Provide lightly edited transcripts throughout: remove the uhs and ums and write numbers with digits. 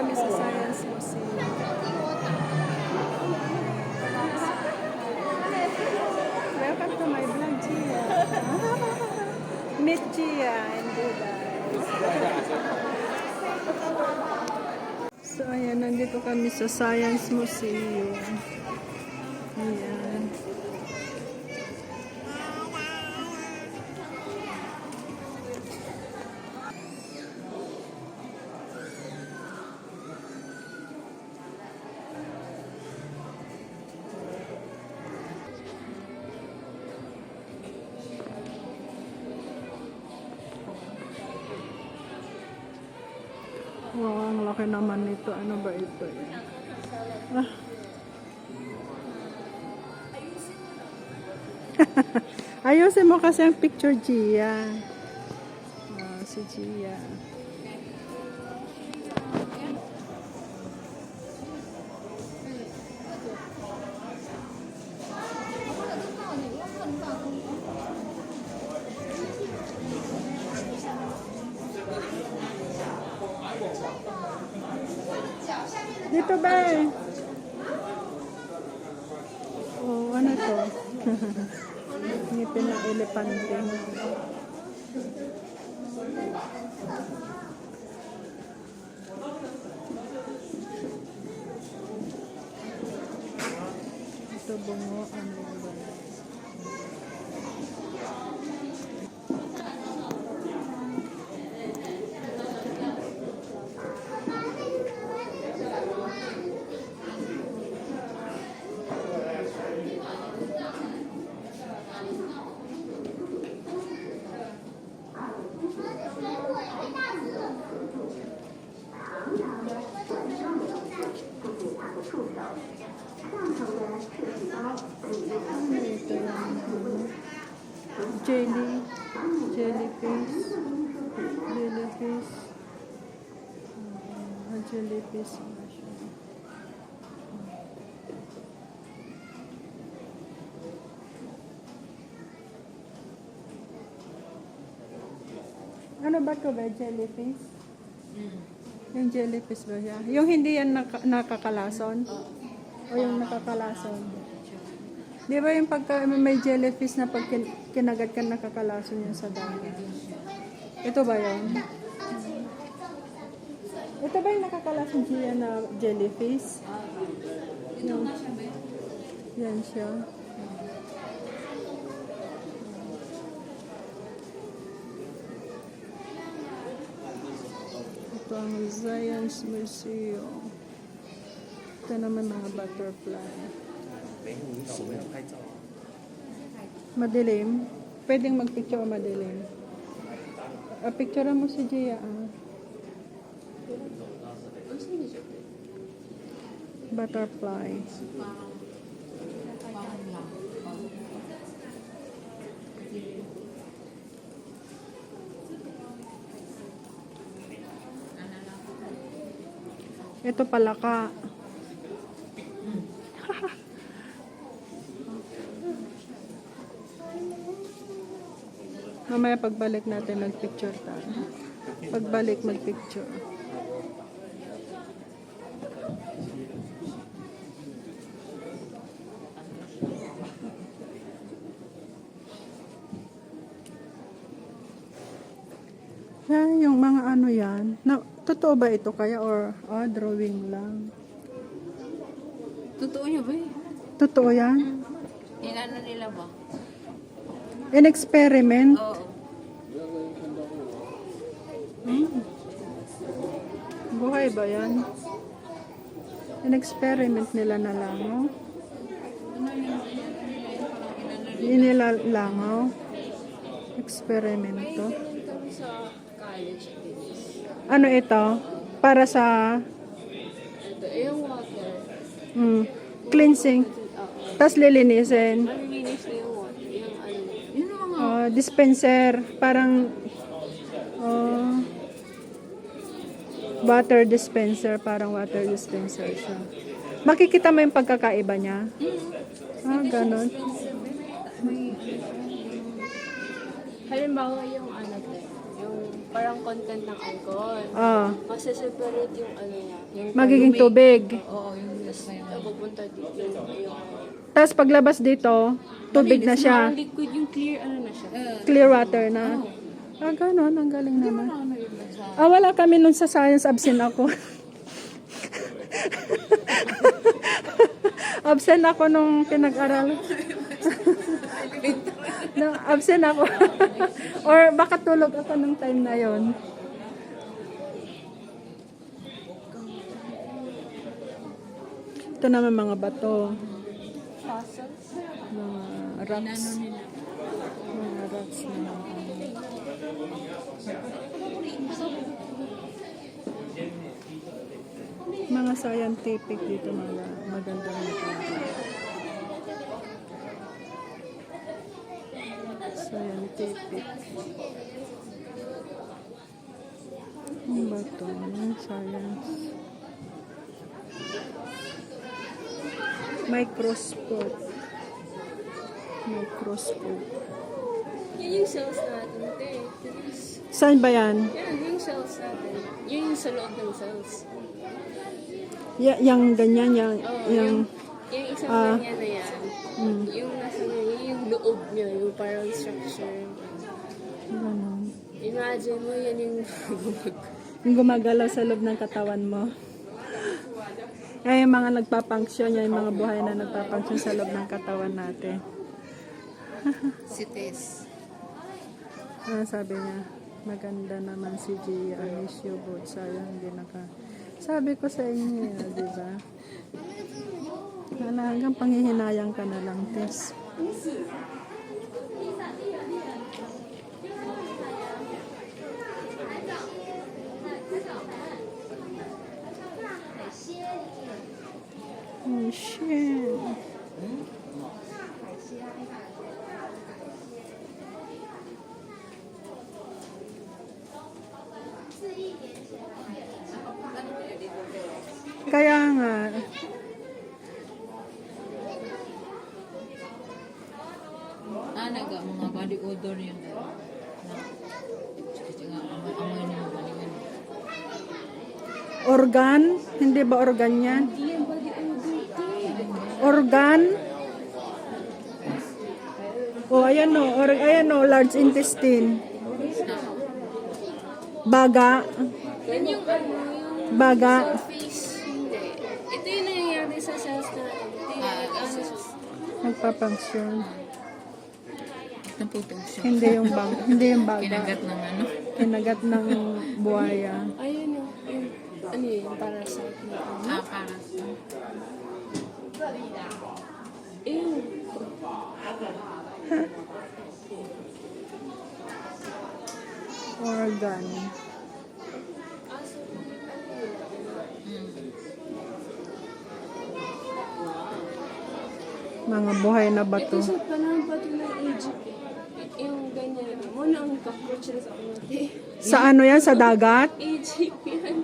kami sa Science Museum. Welcome to my vlog, Chia. Meet Chia and Buddha. So, ayan, nandito kami sa Science Museum. Ayan. Wow, ang laki naman nito. Ano ba ito? Ah. Ayusin mo kasi ang picture, Gia. Si Gia. Dito ba eh? Oh, ano to? Ngipin ng elepante. Ito bungo, ano ba? Jellyfish. Ano ba ito ba? Jellyfish? Yung jellyfish ba siya? Yung hindi yan nakakalason? O yung nakakalason? Di ba yung pagka may jellyfish na pag kinagat ka nakakalason yun sa dagat? Ito ba yun? Ito ba yung nakakalason siya na jellyfish? Yan siya. Ito ang Science Museum. Ito naman mga butterfly. Madilim? Pwedeng magpicture o madilim? Picture mo si Gia. Butterfly. Ito palaka. Mamaya pagbalik natin mag-picture tayo. Pagbalik mag-picture. Yan, yung mga ano yan. Totoo ba ito kaya or drawing lang? Totoo niya ba eh? Totoo yan? Inano nila ba? In experiment? Oo. Buhay ba yan? In experiment nila na langaw? Hindi nila langaw? Experimento? Sa college. Ano ito? Para sa Ito, yung water. cleansing. Tapos lilinisin. Malilinis na yung water. Yung ano. Yun ang mga. Dispenser. Parang water dispenser. Parang water dispenser siya. Makikita mo yung pagkakaiba niya? Ganon. Halimbawa yung ano, yung parang content ng alcohol. Ah, Kasi separate yung ano niya. Yung magiging lumig. tubig. Oo, yung pupunta dito. Yung Tapos paglabas dito, tubig na siya. parang liquid, yung clear ano na siya. Clear water na. Ah, ganun. Ang galing naman. Ah, wala kami nun sa science. Absent ako. Absent ako nung pinag-aral. No, absent ako. Or baka tulog ako nung time na yon. Ito naman mga bato. Fossils? Mga rocks. Mga rocks na mga scientific dito, mga magandang scientific. Ang bato ng science. Microscope. Microscope. Yun yung cells natin. Saan ba yan? Yan, yung cells natin. Yun yung sa loob ng cells. Yang ganyan, Oo, yang yung isang Ah. ganyan na yan. Yung nasa niya, yun yung loob niya, yung parang structure. ganun. Imagine mo, yan yung Yung gumagalaw sa loob ng katawan mo. Ay, yung mga nagpapunction, yung mga buhay na nagpapunction sa loob ng katawan natin. si Tess. Ah, sabi niya, maganda naman si Gia Anicio Bot. Sayang, hindi naka... Sabi ko sa inyo, di ba? Hanggang panghihinayang ka na lang, Tess. Oh, shit. Kaya nga, Mga body odor yun. Kasi nga, amoy niya mga balikan. organ, hindi ba organ yan? Organ? Oh, ayan o, ayan o, large intestine. Baga. Yan yung ano, yung Baga. face. Hindi. Ito yung nangyayari sa cells natin. Ito yung ano. Nagpapunction. Naputog siya. Hindi yung baga. Kinagat ng ano. Kinagat ng buhaya. Ayun yung, ano yun, yung parasite na ano. Para. Ew. Organ. Mga buhay na bato. Ito sa panahon pa ito ng Egypt. Yung ganyan. Muna ang cockroach na sa natin. Sa ano yan? Sa dagat? Egypt yan.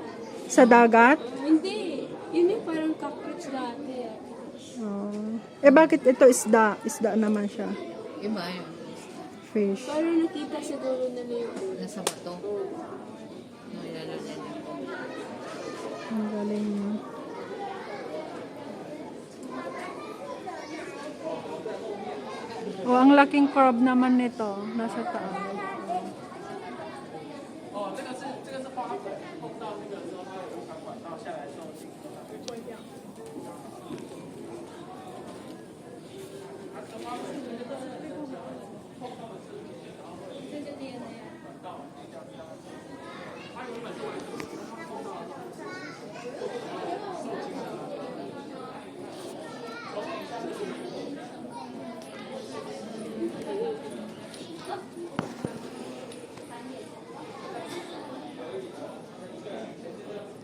Sa dagat? Hindi. Yun yung parang cockroach dati. Oh. Eh bakit ito isda? Isda naman siya. Iba yun. Fish. Parang nakita siguro nila yung Nasa bato. Nalala niya. Ang galing mo. Oh, ang laking crab naman nito. Nasa taas.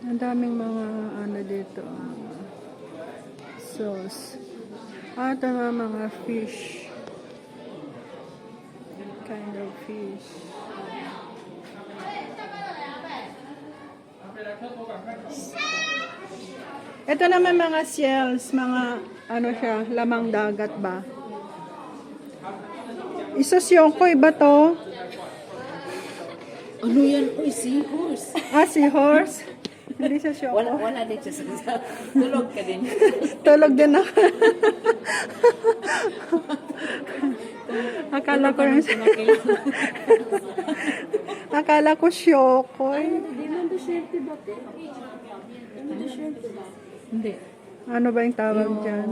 Ang daming mga ano dito. Sauce. At mga fish. Kind of fish. Ito naman mga shells, mga ano siya, lamang dagat ba? Isosyongkoy ba to? Ano yan? Uy, seahorse. Ah, si horse. Hindi siya show. Wala din siya sa tulog ka din. Tulog din ako. Akala ko yung... Akala ko shokoy. Hindi man to swerte ba, te? Ano to swerte ba? Hindi. Ano ba yung tawag dyan?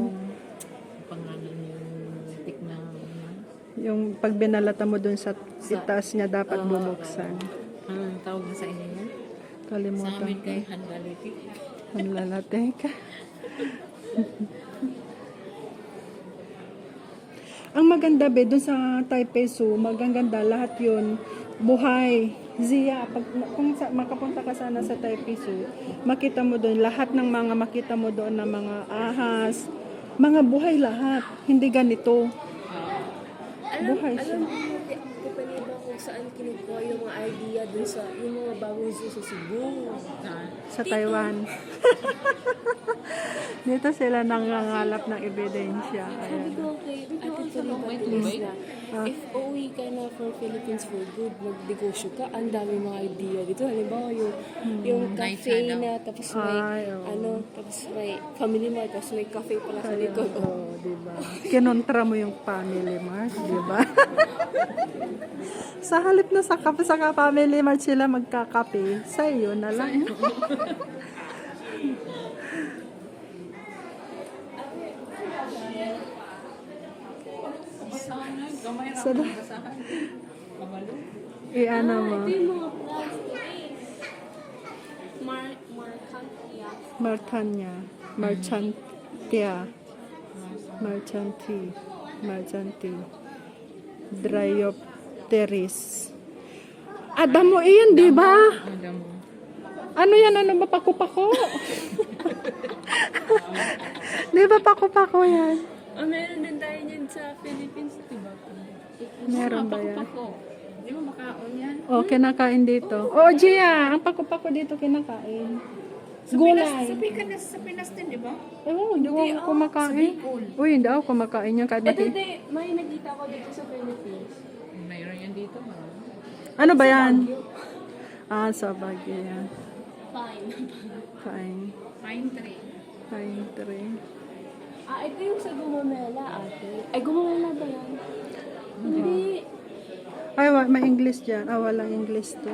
Pangalan yung tikna. Yung pag binalata mo dun sa itaas niya dapat bubuksan. Anong tawag na sa inyo yan? Sa Kalimutan amin ko. kay Handaliti. Ang lalatek. Ang maganda be dun sa Taipei Zoo, magaganda lahat yun. Buhay. Zia, kung makapunta ka sana sa Taipei Zoo, makita mo doon lahat ng mga makita mo doon na mga ahas, mga buhay lahat. Hindi ganito. Buhay siya. Alam mo, kapag ba kung saan kinukuha yung mga idea dun sa yung mga bagong zoo sa Cebu? Sa Taiwan. Dito sila nangangalap ng ebidensya. Sabi Ayan. ko kay Ate Tony na, if uuwi ka na from Philippines for good, magnegosyo ka, ang dami mga idea dito. Halimbawa, yung cafe na, tapos may, Ay, oo. tapos may family mart, tapos may cafe pala sa likod. Oo, diba? Kinontra mo yung family mart, diba? Sa halip na sa family mart sila magkakape, sa iyo na lang. Sa ano mo? Ito yung mga plastic. Markantia. Martanya, Marchantia, Marchanti, Dryopteris. Adamo iyan, di ba? Ada mo. Ano yan? Ano ba? Paku-pako? Di ba paku-pako yan? Oh, meron din tayo niyan sa Philippines, diba? Meron ba yan? Pako. Di ba makaon yan? Oh, kinakain dito. Oh, Gia, ang paku-pako dito kinakain. Gulay. Sa Pinas din, di ba? Oh, hindi ako kumakain. Uy, hindi ako kumakain yan kahit Ito mati. din, may nakita ko dito sa Philippines. Mayroon yan dito. Ano ba yan? Ah, sa Baguio yan. Fine. Fine. Pine tree. Fine tree. Ito yung sa Gumamela, ate. Ay, Gumamela ba yan? Hindi. Ay, may English dyan. Ah, walang English to.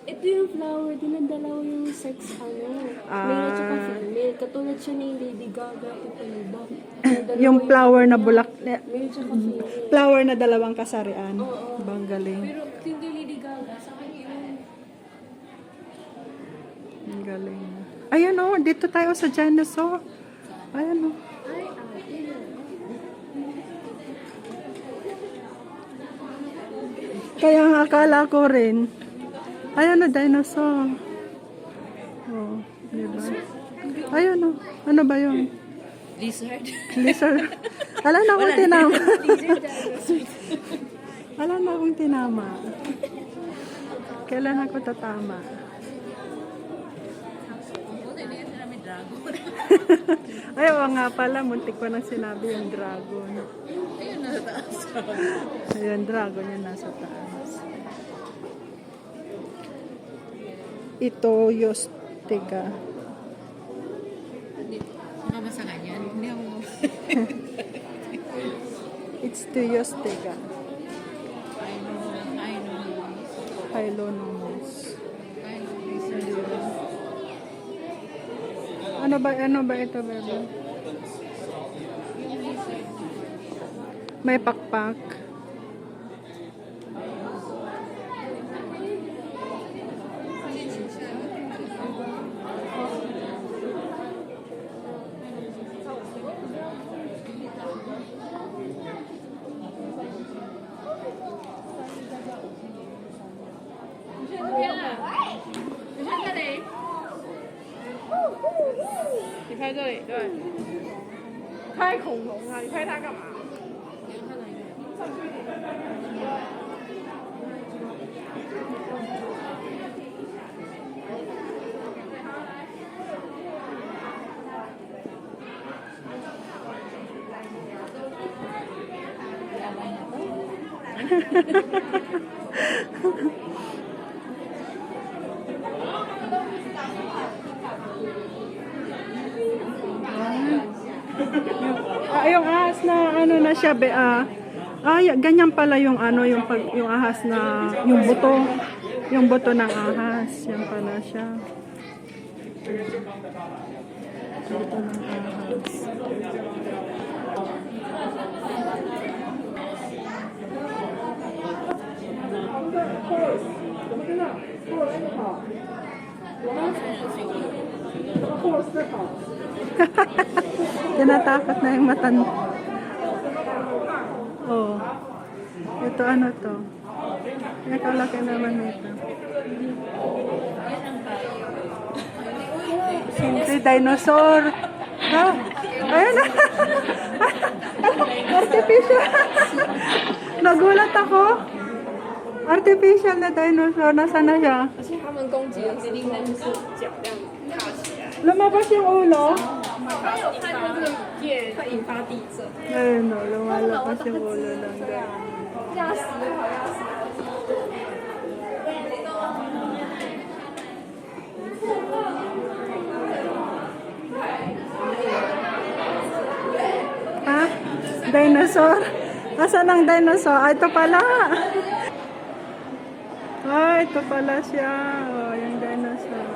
Ito yung flower, dinadalaw yung sex, male at saka female. Katulad siya ni Lady Gaga, Ipaliba. Yung flower na bulak. Male at saka female. Flower na dalawang kasarian. Oo. Bang galing. Pero yung kay Lady Gaga, sa akin yun. Ang galing. Ayan o, dito tayo sa dinosaur. Ayan o. Ay, ate. Kaya nga akala ko rin. Ayan o, dinosaur. Oh, diba? Ayan o. Ano ba yun? Lizard. Lizard. Ala na akong tinama. Lizard dinosaur. Ala na akong tinama. Kailan ako tatama? Buti na yan namin dragon. Ay, oo nga pala. Muntik ko nang sinabi yung dragon. Ayun, nasa taas. Ayan, dragon yung nasa taas. Ito, Yostega. Nakabasa ka niyan? Hindi ako. It's to Yostega. I know. Hylonomus. Ano ba ito, bebe? May pakpak. Yung ahas na ano na siya, ganyan pala yung ano, yung ahas na, yung buto ng ahas, yan pala siya. Buto ng ahas. Tinatakot na yung matan. Oh. Ito ano to? Nakalaki naman nito. Simple dinosaur. Ha? Ayun na. Artificial. Nagulat ako. Artificial na dinosaur. Nasaan na siya? 而且他们攻击的指令呢，就是脚这样踏起来， Lumabas yung ulo. 他有看到这个影片会引发地震， Ayun o, lumalabas yung ulo ng ganyan. 吓死我，吓死我！ Ha? Dinosaur? Asan ang dinosaur? Ah, ito pala. Ah, ito pala siya. Oh, yung dinosaur.